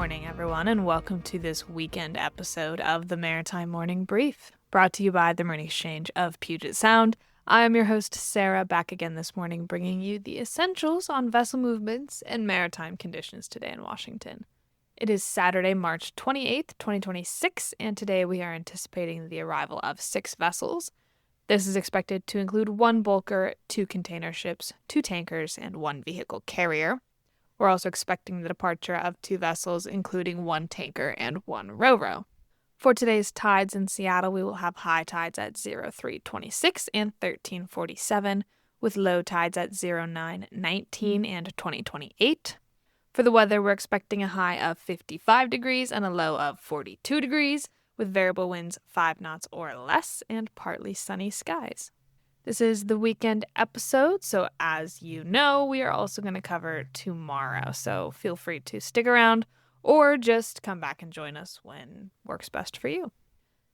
morning, everyone, and welcome to this weekend episode of the Maritime Morning Brief, brought to you by the Marine Exchange of Puget Sound. I am your host, Sarah, back again this morning, bringing you the essentials on vessel movements and maritime conditions today in Washington. It is Saturday, March 28th, 2026, and today we are anticipating the arrival of 6 vessels. This is expected to include 1 bulker, 2 container ships, 2 tankers, and 1 vehicle carrier. We're also expecting the departure of 2 vessels, including 1 tanker and 1 ro-ro. For today's tides in Seattle, we will have high tides at 03:26 and 13:47, with low tides at 09:19 and 20:28. For the weather, we're expecting a high of 55 degrees and a low of 42 degrees, with variable winds 5 knots or less and partly sunny skies. This is the weekend episode, so as you know, we are also going to cover tomorrow, so feel free to stick around or just come back and join us when works best for you.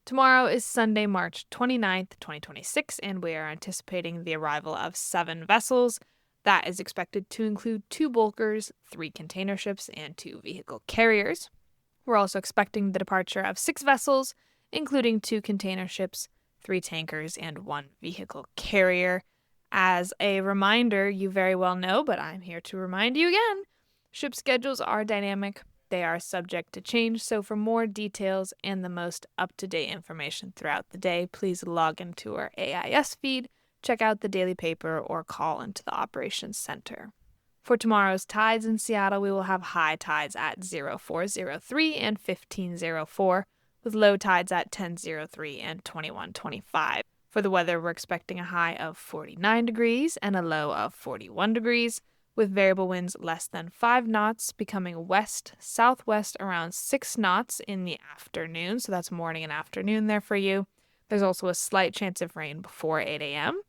Tomorrow is Sunday, March 29th, 2026, and we are anticipating the arrival of 7 vessels. That is expected to include 2 bulkers, 3 container ships, and 2 vehicle carriers. We're also expecting the departure of 6 vessels, including 2 container ships, 3 tankers, and 1 vehicle carrier. As a reminder, you very well know, but I'm here to remind you again, ship schedules are dynamic. They are subject to change, so for more details and the most up-to-date information throughout the day, please log into our AIS feed, check out the daily paper, or call into the Operations Center. For tomorrow's tides in Seattle, we will have high tides at 04:03 and 15:04, with low tides at 10:03 and 21:25. For the weather, we're expecting a high of 49 degrees and a low of 41 degrees, with variable winds less than 5 knots, becoming west-southwest around 6 knots in the afternoon, so that's morning and afternoon there for you. There's also a slight chance of rain before 8 a.m.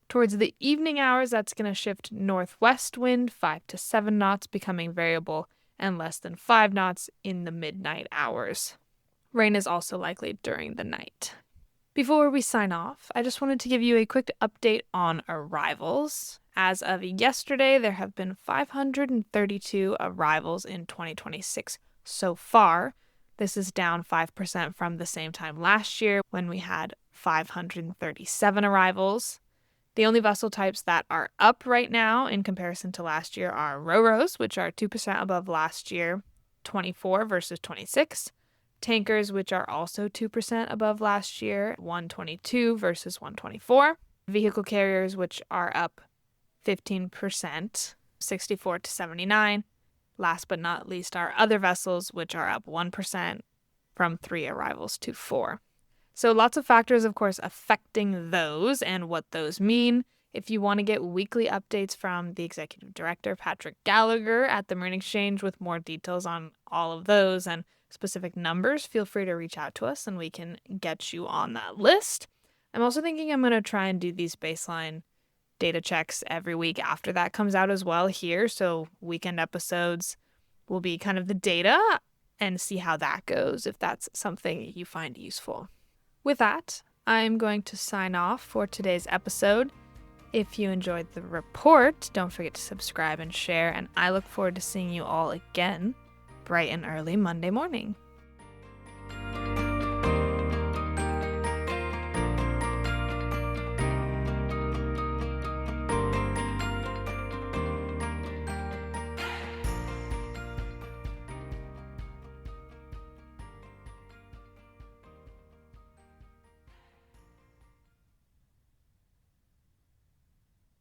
Towards the evening hours, that's going to shift northwest wind 5 to 7 knots, becoming variable and less than 5 knots in the midnight hours. Rain is also likely during the night. Before we sign off, I just wanted to give you a quick update on arrivals. As of yesterday, there have been 532 arrivals in 2026 so far. This is down 5% from the same time last year when we had 537 arrivals. The only vessel types that are up right now in comparison to last year are ro-ros, which are 2% above last year, 24 versus 26. Tankers, which are also 2% above last year, 122 versus 124. Vehicle carriers, which are up 15%, 64 to 79. Last but not least, our other vessels, which are up 1% from 3 arrivals to 4. So lots of factors, of course, affecting those and what those mean. If you want to get weekly updates from the Executive Director, Patrick Gallagher, at the Marine Exchange with more details on all of those and specific numbers, feel free to reach out to us and we can get you on that list. I'm also thinking I'm going to try and do these baseline data checks every week after that comes out as well here. So weekend episodes will be kind of the data and see how that goes if that's something you find useful. With that, I'm going to sign off for today's episode. If you enjoyed the report, don't forget to subscribe and share, and I look forward to seeing you all again bright and early Monday morning.